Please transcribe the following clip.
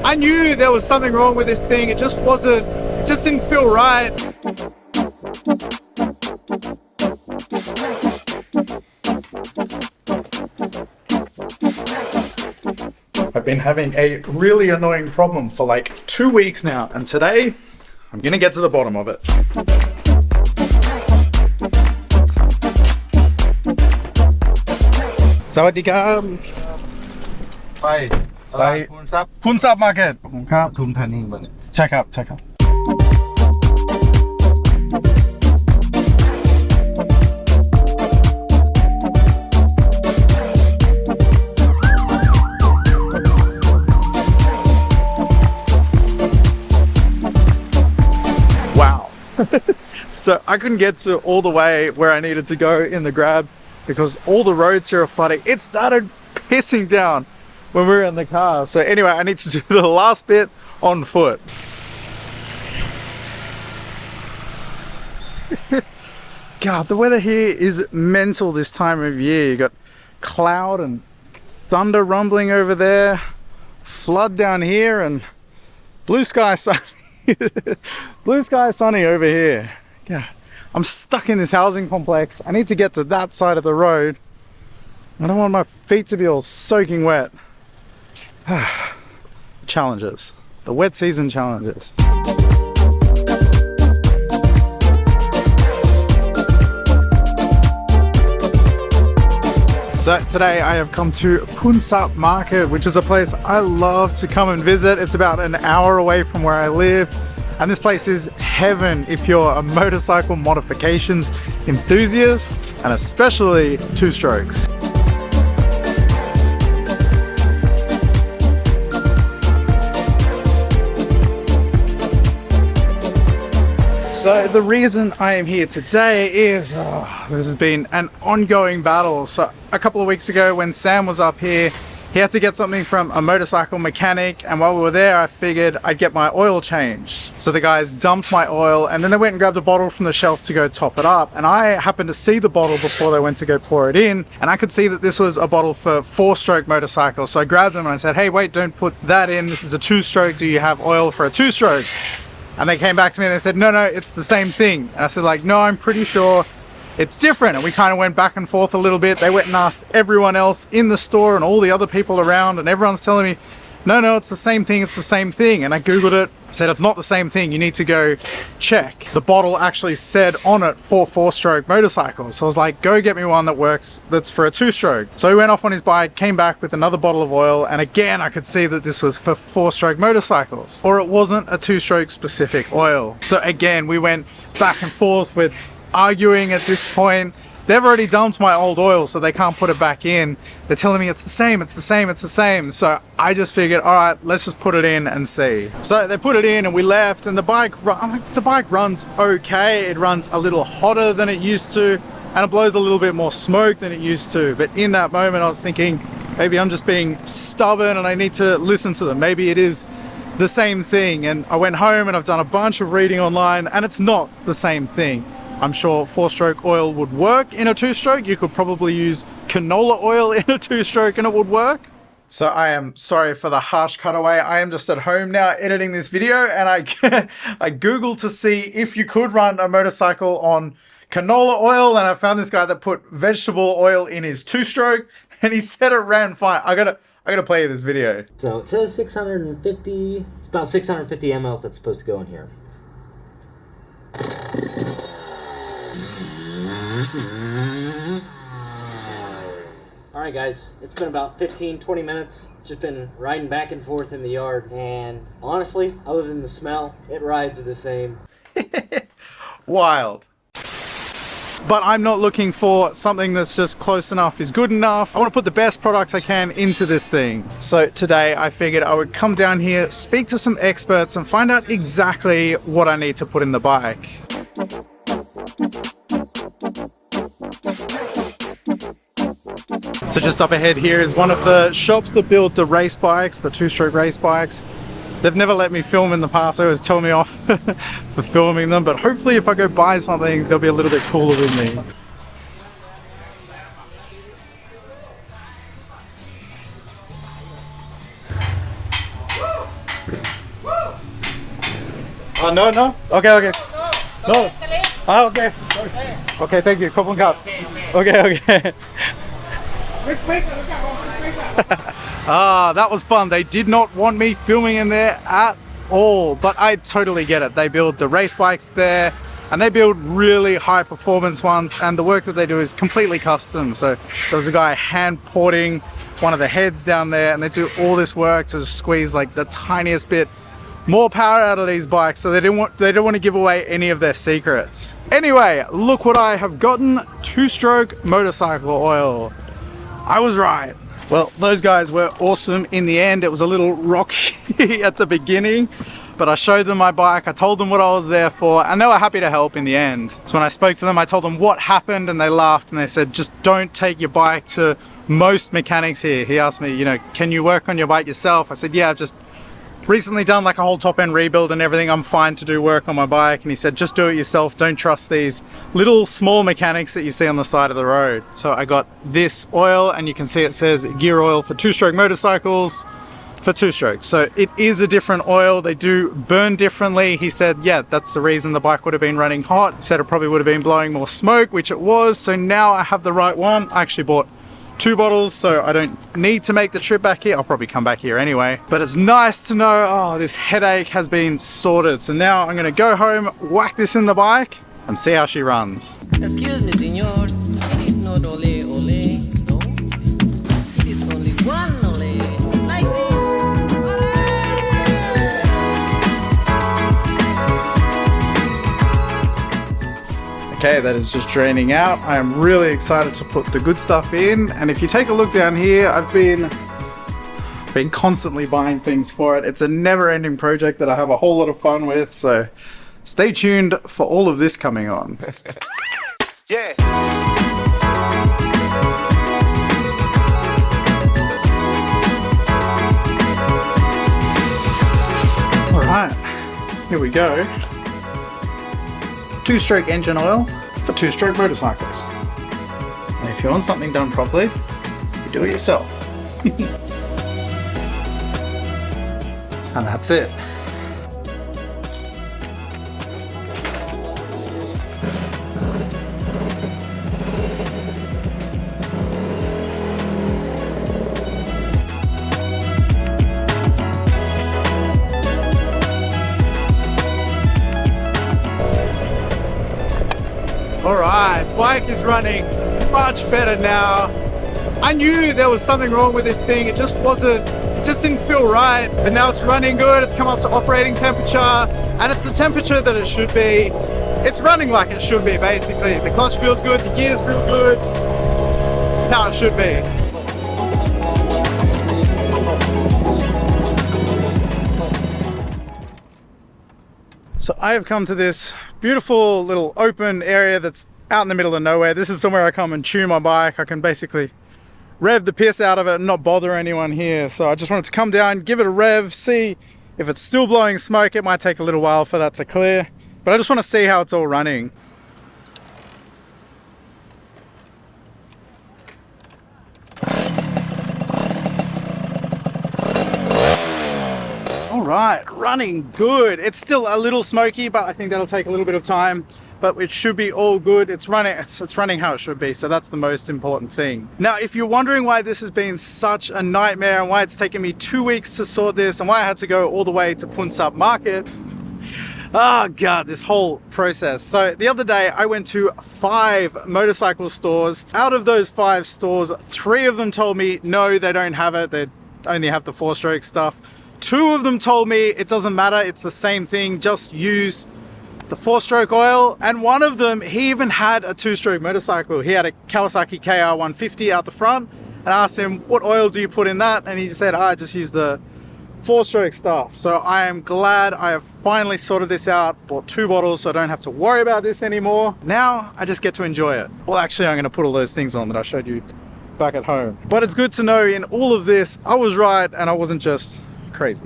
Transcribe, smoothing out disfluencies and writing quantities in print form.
I knew there was something wrong with this thing. It just wasn't, it just didn't feel right. I've been having a really annoying problem for like 2 weeks now, and today I'm gonna get to the bottom of it. Sawadika. Bye. Bye. Poonsap Market. ครับ ทุมธานีมัน ใช่ครับใช่ครับ Wow. So I couldn't get to all the way where I needed to go in the Grab because all the roads here are flooding. It started pissing down when we were in the car. So anyway, I need to do the last bit on foot. God, the weather here is mental this time of year. You got cloud and thunder rumbling over there, flood down here, and blue sky sunny. Blue sky sunny over here. God, I'm stuck in this housing complex. I need to get to that side of the road. I don't want my feet to be all soaking wet. Challenges. The wet season challenges. So today I have come to Poonsap Market, which is a place I love to come and visit. It's about an hour away from where I live. And this place is heaven if you're a motorcycle modifications enthusiast, and especially two-strokes. So the reason I am here today is, this has been an ongoing battle. So a couple of weeks ago when Sam was up here, he had to get something from a motorcycle mechanic, and while we were there I figured I'd get my oil changed. So the guys dumped my oil and then they went and grabbed a bottle from the shelf to go top it up, and I happened to see the bottle before they went to go pour it in, and I could see that this was a bottle for 4-stroke motorcycles. So I grabbed them and I said, hey wait, don't put that in, this is a 2-stroke, do you have oil for a 2-stroke? And they came back to me and they said, no, it's the same thing. And I said like, no, I'm pretty sure it's different. And we kind of went back and forth a little bit. They went and asked everyone else in the store and all the other people around, and everyone's telling me, no, it's the same thing, it's the same thing. And I Googled it, said it's not the same thing, you need to go check. The bottle actually said on it for 4-stroke motorcycles. So I was like, go get me one that works, that's for a 2-stroke. So he went off on his bike, came back with another bottle of oil, and again I could see that this was for 4-stroke motorcycles, or it wasn't a 2-stroke specific oil. So again, we went back and forth with arguing at this point. They've already dumped my old oil, so they can't put it back in. They're telling me it's the same, it's the same, it's the same. So I just figured, all right, let's just put it in and see. So they put it in and we left, and the bike runs okay. It runs a little hotter than it used to, and it blows a little bit more smoke than it used to. But in that moment I was thinking, maybe I'm just being stubborn and I need to listen to them. Maybe it is the same thing. And I went home and I've done a bunch of reading online, and it's not the same thing. I'm sure 4-stroke oil would work in a 2-stroke. You could probably use canola oil in a 2-stroke and it would work. So I am sorry for the harsh cutaway. I am just at home now editing this video, and I Googled to see if you could run a motorcycle on canola oil, and I found this guy that put vegetable oil in his 2-stroke, and he said it ran fine. I gotta play you this video. So it says 650, it's about 650 mLs that's supposed to go in here. Alright guys, it's been about 15-20 minutes, just been riding back and forth in the yard, and honestly, other than the smell, it rides the same. Wild. But I'm not looking for something that's just close enough is good enough. I want to put the best products I can into this thing. So today I figured I would come down here, speak to some experts, and find out exactly what I need to put in the bike. So just up ahead here is one of the shops that build the race bikes, the 2-stroke race bikes. They've never let me film in the past. They always tell me off for filming them, but hopefully if I go buy something, they'll be a little bit cooler with me. Oh, no, no? Okay, okay. No. Oh, okay. Okay, thank you. Couple cup. Okay, okay. Ah, that was fun. They did not want me filming in there at all, but I totally get it. They build the race bikes there, and they build really high performance ones, and the work that they do is completely custom. So there was a guy hand porting one of the heads down there, and they do all this work to squeeze like the tiniest bit more power out of these bikes, so they don't want to give away any of their secrets. Anyway, look what I have gotten. 2-stroke motorcycle oil. I was right. Well, those guys were awesome in the end. It was a little rocky at the beginning, but I showed them my bike, I told them what I was there for, and they were happy to help in the end. So when I spoke to them, I told them what happened, and they laughed, and they said, just don't take your bike to most mechanics here. He asked me, you know, can you work on your bike yourself? I said, yeah, I've just recently done like a whole top end rebuild and everything. I'm fine to do work on my bike. And he said, just do it yourself. Don't trust these little small mechanics that you see on the side of the road. So I got this oil, and you can see it says gear oil for 2-stroke motorcycles for 2-strokes. So it is a different oil. They do burn differently. He said, yeah, that's the reason the bike would have been running hot. He said it probably would have been blowing more smoke, which it was. So now I have the right one. I actually bought 2 bottles, so I don't need to make the trip back here. I'll probably come back here anyway, but it's nice to know, oh, this headache has been sorted. So now I'm gonna go home, whack this in the bike, and see how she runs. Excuse me, senor. It is not ole ole, no. It is only one ole, like this. Okay, that is just draining out. I am really excited to put the good stuff in, and if you take a look down here, I've been constantly buying things for it. It's a never-ending project that I have a whole lot of fun with, so stay tuned for all of this coming on. Yeah. All right, here we go. 2-stroke engine oil for 2-stroke motorcycles. And if you want something done properly, you do it yourself. And that's it. Alright, bike is running much better now. I knew there was something wrong with this thing, it just didn't feel right, but now it's running good, it's come up to operating temperature, and it's the temperature that it should be. It's running like it should be, basically. The clutch feels good, the gears feel good, it's how it should be. So I have come to this beautiful little open area that's out in the middle of nowhere. This is somewhere I come and tune my bike. I can basically rev the piss out of it and not bother anyone here. So I just wanted to come down, give it a rev, see if it's still blowing smoke. It might take a little while for that to clear, but I just want to see how it's all running. All right, running good. It's still a little smoky, but I think that'll take a little bit of time, but it should be all good. It's running how it should be, so that's the most important thing. Now, if you're wondering why this has been such a nightmare and why it's taken me 2 weeks to sort this and why I had to go all the way to Poonsap Market, oh God, this whole process. So the other day I went to 5 motorcycle stores. Out of those 5 stores, 3 of them told me, no, they don't have it. They only have the 4-stroke stuff. 2 of them told me it doesn't matter, it's the same thing, just use the 4-stroke oil. And one of them, he even had a 2-stroke motorcycle. He had a Kawasaki KR150 out the front, and I asked him, what oil do you put in that? And he said, I just use the 4-stroke stuff. So I am glad I have finally sorted this out, bought 2 bottles so I don't have to worry about this anymore. Now I just get to enjoy it. Well, actually I'm gonna put all those things on that I showed you back at home. But it's good to know in all of this, I was right and I wasn't just crazy.